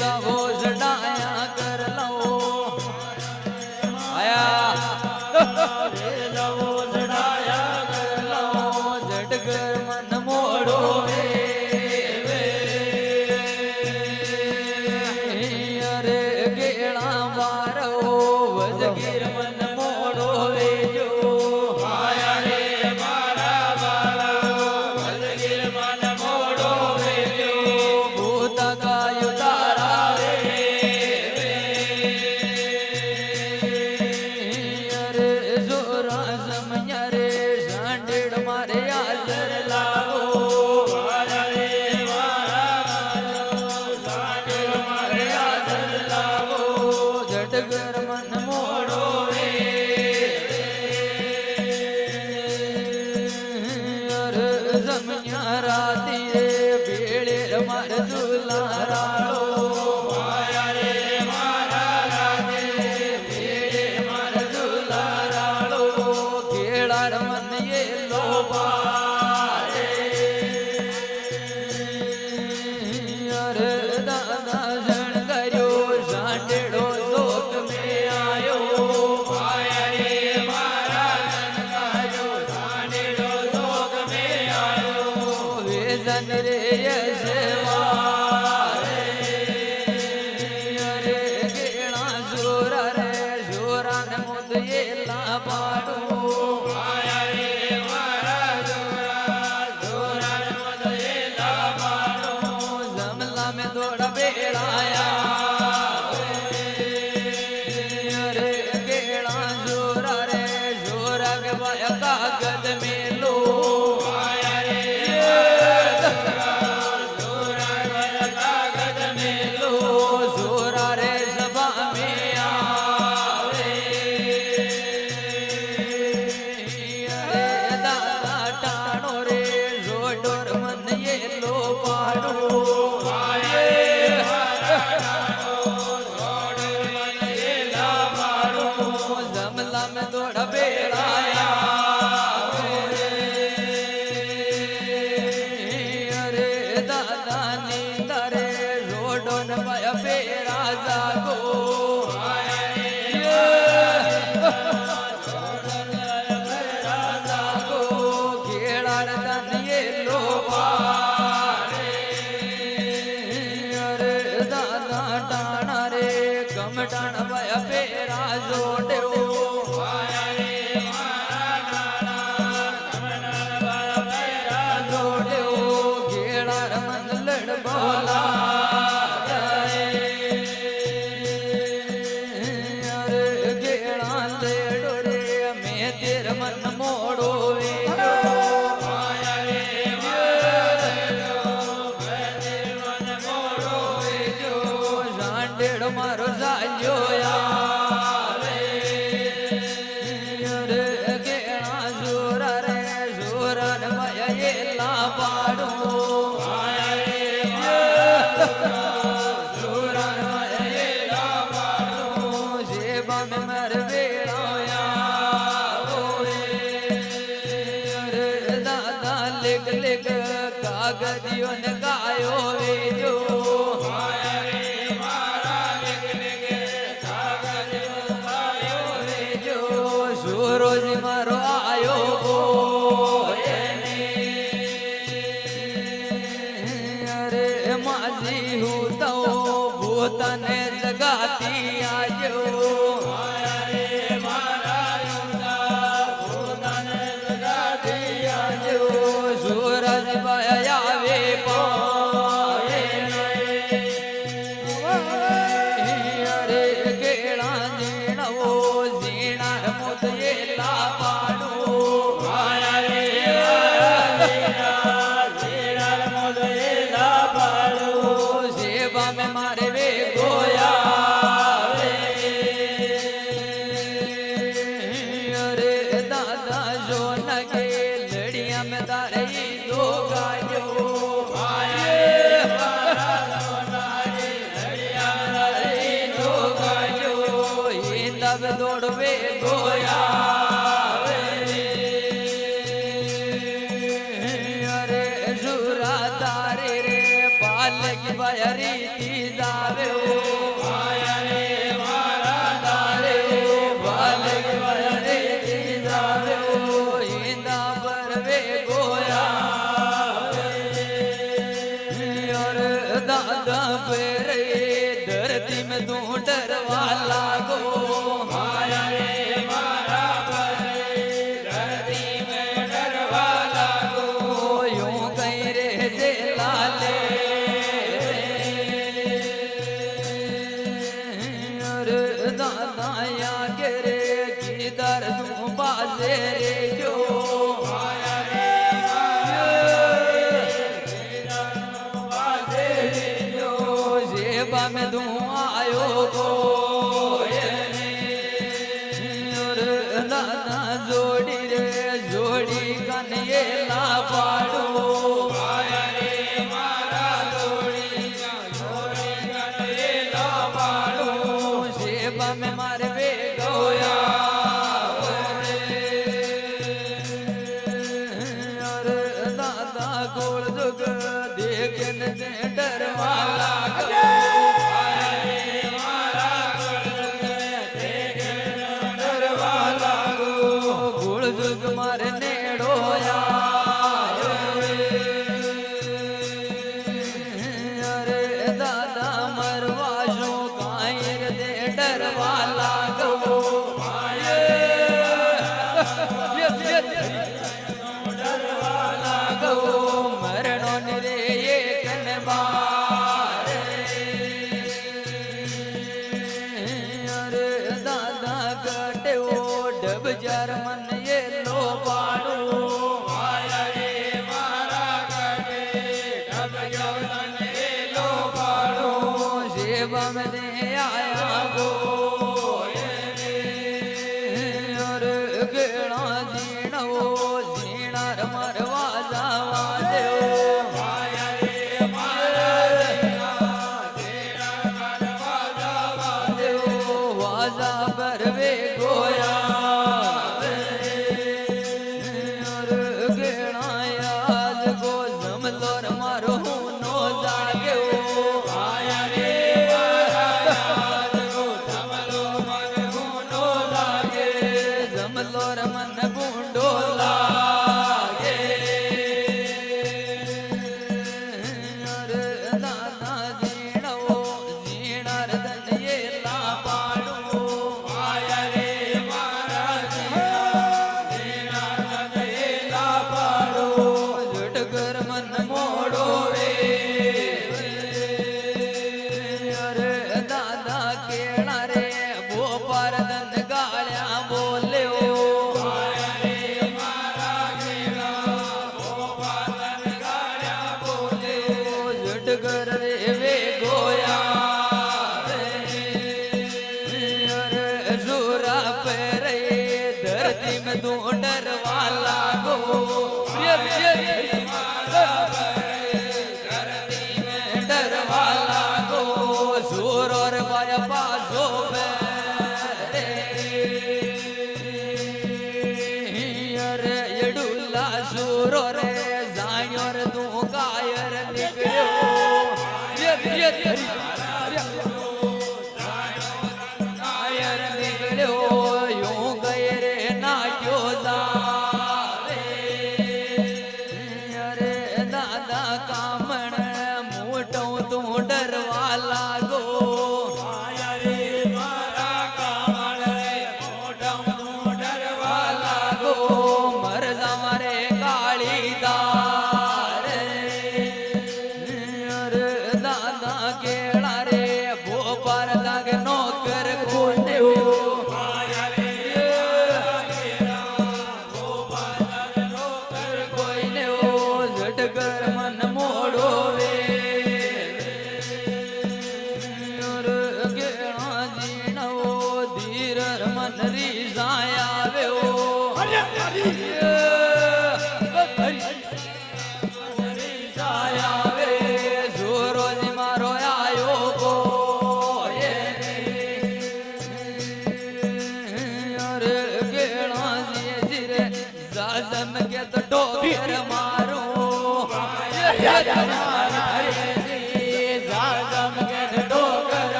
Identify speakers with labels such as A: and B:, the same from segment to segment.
A: जाओ जड़ाया कर लो आया जाओ जड़ाया कर लो जड़गर मन मोड़ो अरे गेड़ा मारो वजगीर मन मोड़ो जो आया रे मारा बारा वजगीर मन मोड़ो जो भूत का उतारा रे अरे जोरा समया रे सांडेड़ मारे आजर लाओ आया रे मारा सांडेड़ मारे आजर लाओ जटगर मन मोड़ो रे अरे समया राती रे बेड़े मार दुलारालो आया रे मारा राते बेड़े मार दुलारालो केड़ार मन ये लोबारे अरे दादा जन करो सांडेड़ो लोक में आयो आया रे मारा जन करो सांडेड़ो लोक में आयो वे जन रे यशवारे अरे केड़ा जोरा रे जोरा ने मुद ये ला पाड़ो आया रे मारा जोरा जोरा ने मुद ये ला पाड़ो जमला में दौड़ा बेड़ाया अरे केड़ा जोरा रे जोरा के बाया कागज में लो आया रे जोरा के कागज में लो जोरा रे सभा में आवे अरे दादा टाणो रे जोडोर मन ये लो पाड़ो आये जमला में दौड़ा बेड़ाया अरे दादा नींदा रे रोडो न पाया बेड़ा जागो केड़ार दन ये लो पारे अरे दादा टाणा रे कम टाण पाया बेड़ा जोड़ो आया रे मारा जोड़ो केड़ार मन लड़ बोला अरे केड़ा लेड़ो रे मैं तेर मन मोड़ो वे आया रे मन मोड़ो वे जो सांडेड़ मारो साजो अरे केड़ा जोरा रे जोरा ने माया ये ला पाड़ो आया रे जोरा ने माया ये ला पाड़ो सेवा में मर बेड़ोया अरे दादा लिख लिख कागजियों ने गायो वे जो आया रे मारा लिख लिख कागजियों ने गायो वे जो सूरज मारो आयो अरे माझी हूँ तो भूतन जगाती आजो आया रे मारा भूतन जगाती आजो सूरज पाया वे पाए अरे केड़ा जीणो जीणा मुद ये ला पाड़ो आया रे जीणा मुद ये ला पाड़ो सेवा में मारे वे गोया अरे दादा जो नगे लड़िया में तारे दो गायो आए लड़िया में तारे दो गायो ये तब दौड़वे गोया अरे सुरा तारे रे पाल की बयरी जावे पेरे धरती में तू डरवा लागो माया रे मारा परे धरती में डरवा लागो यूं कहीं रे जे लाले अरे दादा या गिरे किधर तू बाजे रे जो माया रे में तू आयो गो दादा जोड़ी रे जोड़ी कन्ये ला पाड़ो माया रे मारा जोड़ी कन्ये ला पाड़ो सेवा में मारे वे गोया दादा गोल जुग देखन दे डरवा लागो मन ये लो पाड़ो माया रे मारा गटे ढब जवन ये लो पाड़ो सेवा में दे आया गो और गेणा जीणो जीणार मरवा जावा दे माया रे मारा जीणा मरवा जावा दे वाजा बरवे गोया तू डरवा लागो डरवा लागो सूर और बाया पासो अरे यडुल्ला सूर और जानियो रे तू कायर निकलो कायर निकलो यूं गए रे ना क्यों अरे दादा कामण मोटो तू डरवा लागो माया रे मारा कामण मोटो तू डरवा लागो मर जावा रे काली दार अरे दादा केड़ा रे भोपाल तक नौकर कोने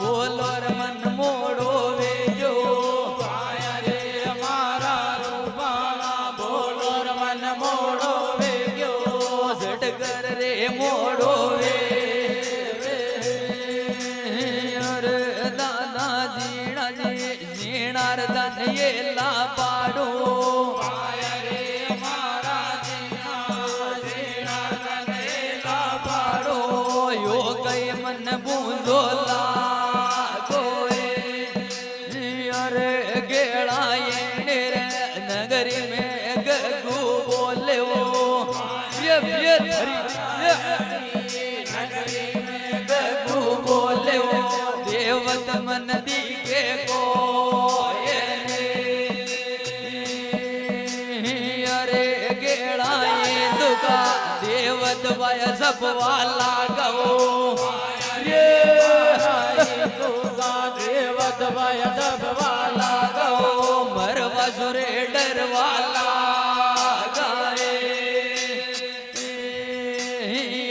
A: बोलो मन मोड़ो वे जो જનાર્દન એલા પાડું કઈ મન બૂંદો લાગો અરે ગેળાએ નગરી મેં ગગુ બોલે ગગુ બોલે દેવત મન દીકે કો અરે ગેળાએ દુકા દેવત વાય સપવા લાગો દેવત વાય દબવા લાગો મરવા સુરે ડરવા લાગાએ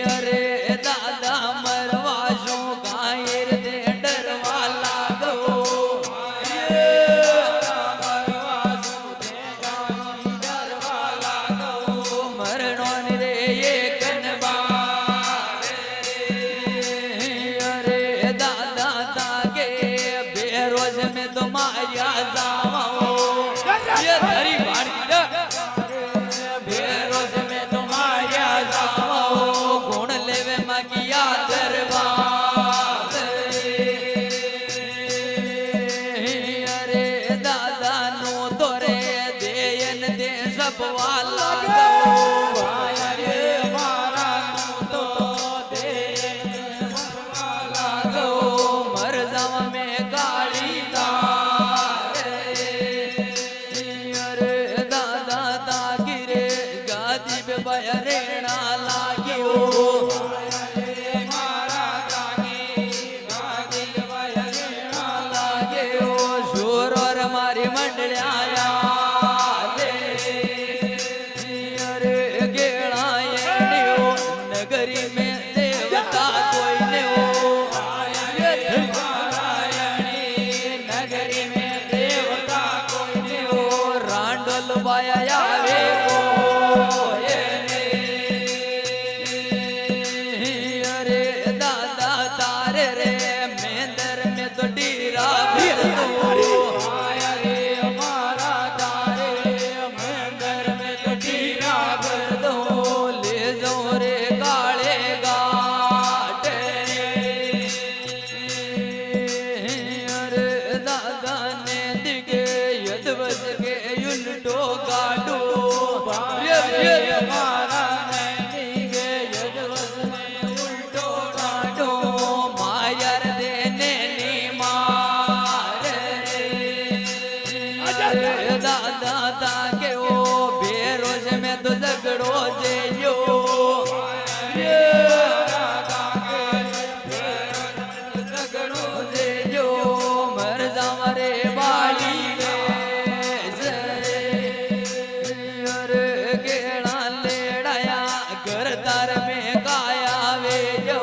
A: અરે દાદા મરવા શું ગાયર દે ડરવા લાગો ડરવા લાગો મરણો રે એક મારી મંડળ્યા ગેળાએ નગરી મેં દેવતા કોઈને નગરી મેં દેવતા કોઈને રાંડોલ બાયા આવે અરે દાદા તારે રે મેંદર મેં તો ડીરા દાદા કેવો બેરોજ મેં તો ઝઘડો જેયો ઝઘડો જેયો મરજા રે બાળી અરે ગેળા લેડાયા ઘરદાર મેં ગાયા વે જો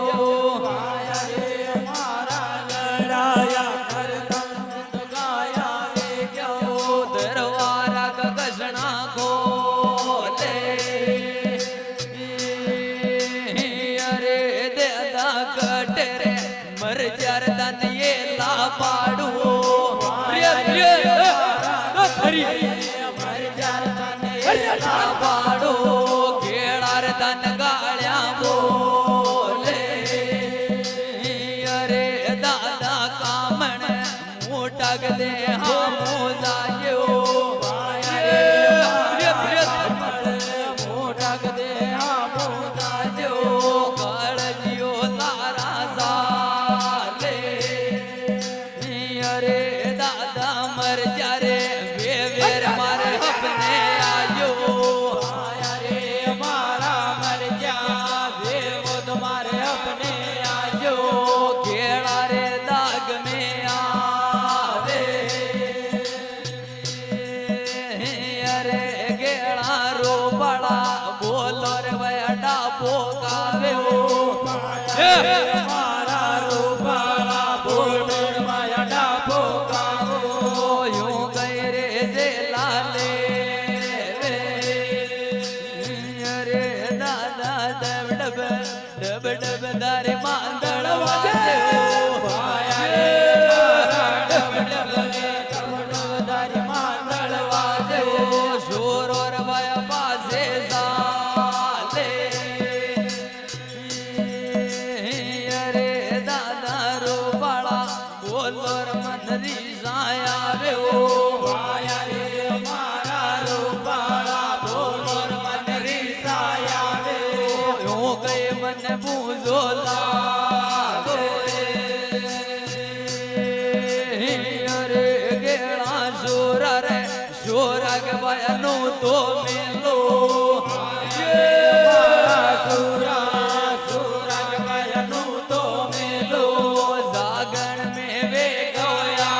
A: પાડો કેળાર તન ગાળ્યા બોલે અરે દાદા કામણ મોટાક દે હા મોજાયો મોટાક દે હા મોજાયો કાળજીઓ તારા સાલે અરે દાદા મર જારે વેર મારે હપને આયો જોરગ બયનું તો મેલો સુરગ બયનું તો મેલો જાગણ में वे ગોયા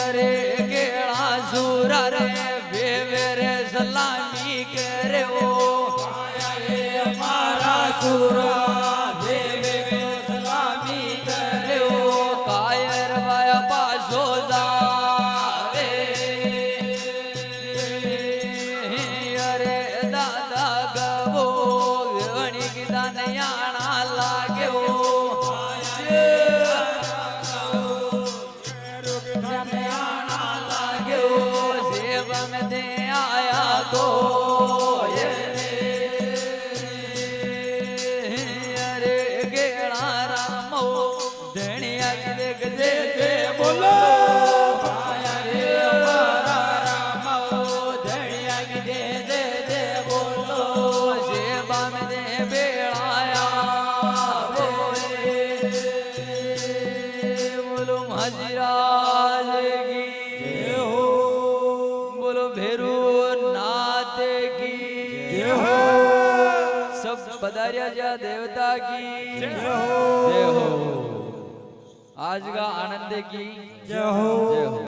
A: અરે કેળા સુરા રે વે રે સલામી કર્યો મારા સુરા વે સલામી કર્યો કાયર વાયા પાછો જાવે અરે દાદા ગવો વણી કીધા નયાણા લાગ્યો નયાણા લાગ્યો સેવ में दे आया तो अरे गेड़ा रामो धनिया देख दे बोलो अरे हमारा रामो धनिया दे दे बोलो सेवा में दे बेड़ाया बोलो महाराज की बोलो भेरू नाथ की सब पधारिया जा देवता की जय हो आज का आनंद की जय हो।